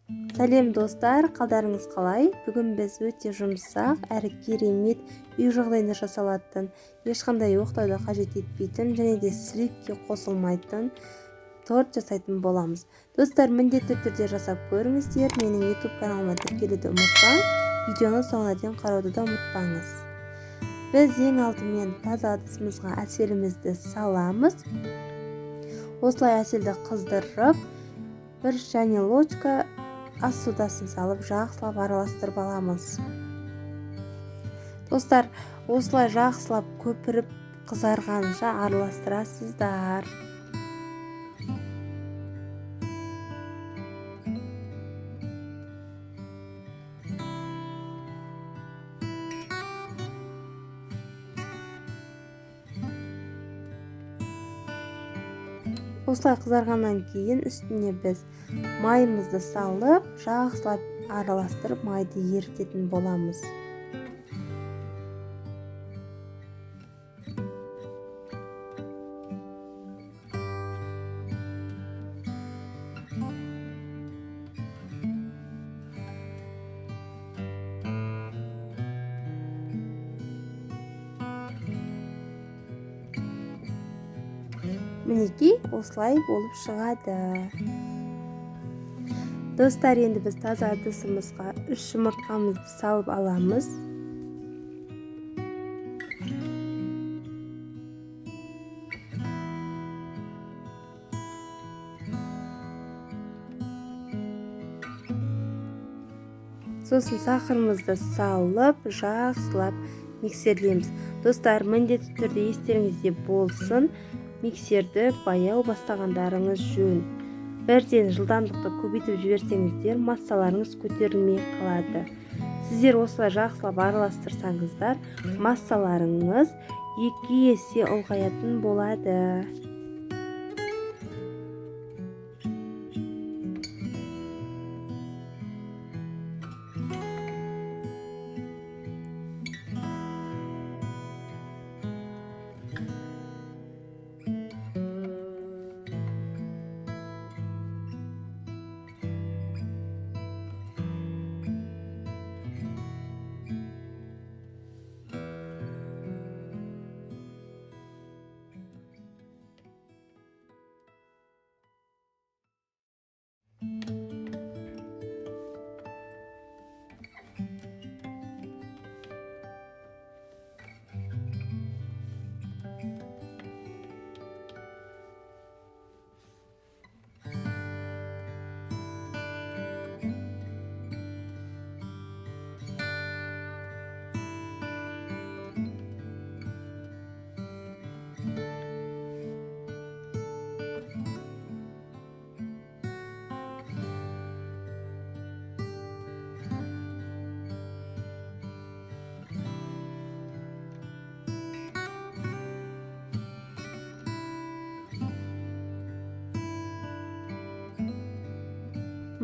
Сәлем достар, қалдарыңыз қалай? Бүгін біз өте жұмсақ әрі керемет үй жағдайында жасалатын, ешқандай оқтауды қажет етпейтін және де сливке қосылмайтын торт жасайтын боламыз. Достар, міндетті түрде жасап көріңіздер. Менің YouTube каналыма тіркелуді ұмытпаң, видеоны соңына дейін қарауды да ұмытпаңыз. Біз ең алдымен таза ыдысымызға әселімізді саламыз. Осылай әселді қыздырып, 1 және ложка ас содасын салып жақсылап араластырып аламыз. Достар, осылай жақсылап көпіріп қызарғанша араластырасыздар. Осылай қызарғаннан кейін үстіне біз майымызды салып, жақсылап араластырып майды ерітетін боламыз. Мінекей, осылай болып шығады. Достар, енді біз таза ыдысымызға 3 жұмыртқамызды салып аламыз. Сосын сахарымызды салып, жақсылап миксерлейміз. Достар, міндетті түрде естеріңізде болсын, миксерді баяу бастағандарыңыз жөн. Бірден жылдамдықты көбейтіп жіберсеңіздер, массаларыңыз көтерілмей қалады. Сіздер осылай жақсылап араластырсаңыздар, массаларыңыз 2 есе ұлғаятын болады.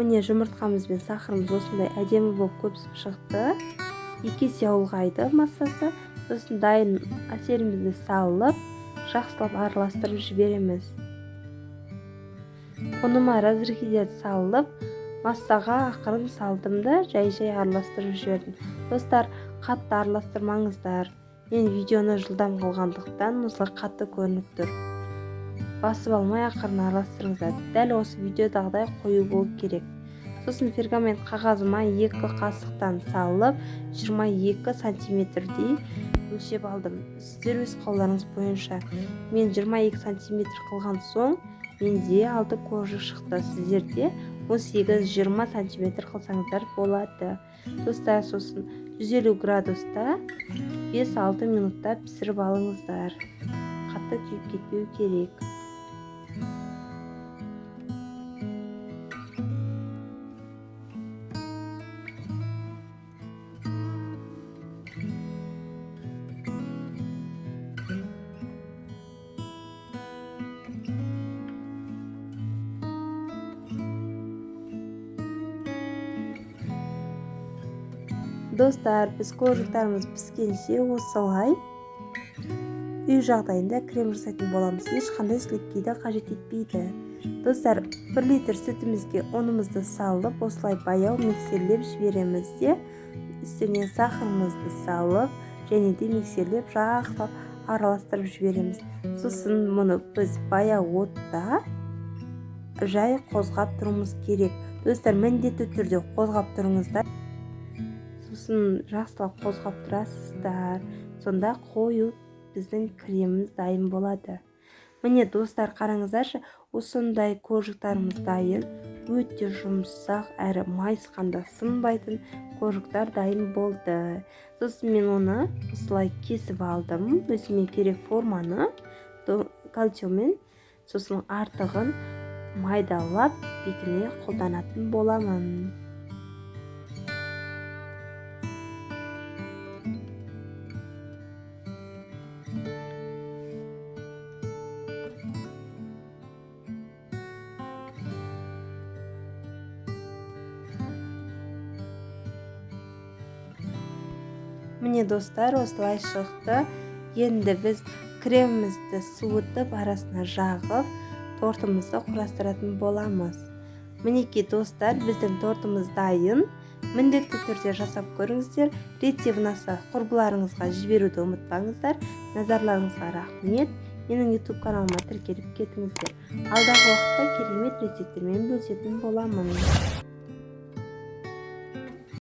Міне, жұмыртқамыз бен сахарымыз осындай әдемі болып көпсіп шықты. 2 есе ұлғайды массасы. Сосын дайын әселімізді салып, жақсылап араластырып жібереміз. Ұныма разрыхидерді салып, массаға ақырын салдым да жай-жай араластырып жібердім. Достар, қатты араластырмаңыздар. Мен видеоны жылдам қылғандықтан осылай қатты көрініп тұр. Басып алмай ақырын араластырыңыздар. Дәл осы видеодағыдай қою болу керек. Сосын пергамент қағазыма 2 қасықтан салып, 22 сантиметрдей өлшеп алдым. Сіздер өз қалауларыңыз бойынша. Мен 22 сантиметр қылған соң, менде 6 кожа шықты. Сіздерде 18-20 сантиметр қылсаңыздар болады. Достар, сосын 150 градуста 5-6 минутта пісіріп алыңыздар. Қатты күйіп кетпеу керек. Достар, біз қожықтарымыз піскенше осылай үй жағдайында крем жасайтын боламыз. Ешқандай сливкиді қажет етпейді. Достар, 1 литр сүтімізге ұнымызды салып, осылай баяу миксерлеп жібереміз де, үстіне сахарымызды салып, және де миксерлеп жақсылап араластырып жібереміз. Сосын мұны біз баяу отта жай қозғап тұруымыз керек. Достар, міндетті түрде қозғап тұрыңыздар. Сосын жақсылап қозғап тұрасыздар. Сонда қою біздің креміміз дайын болады. Міне достар, қараңыздаршы, осындай қожықтарымыз дайын. Өте жұмсақ әрі майысқанда сынбайтын қожықтар дайын болды. Сосын мен оны осылай кесіп алдым. Өзіме керек форманы кальциямен, сосын артығын майдалап бетіне қолданатын боламын. Міне достар, осылай шықты. Енді біз кремімізді суытып, арасына жағып, тортымызды құрастыратын боламыз. Мінекей достар, біздің тортымыз дайын. Міндетті түрде жасап көріңіздер. Рецепті ұнаса құрбыларыңызға жіберуді ұмытпаңыздар. Назарларыңызға рахмет. Менің YouTube каналыма тіркеліп кетіңіздер. Алдағы уақытта керемет рецептермен бөлісетін боламын.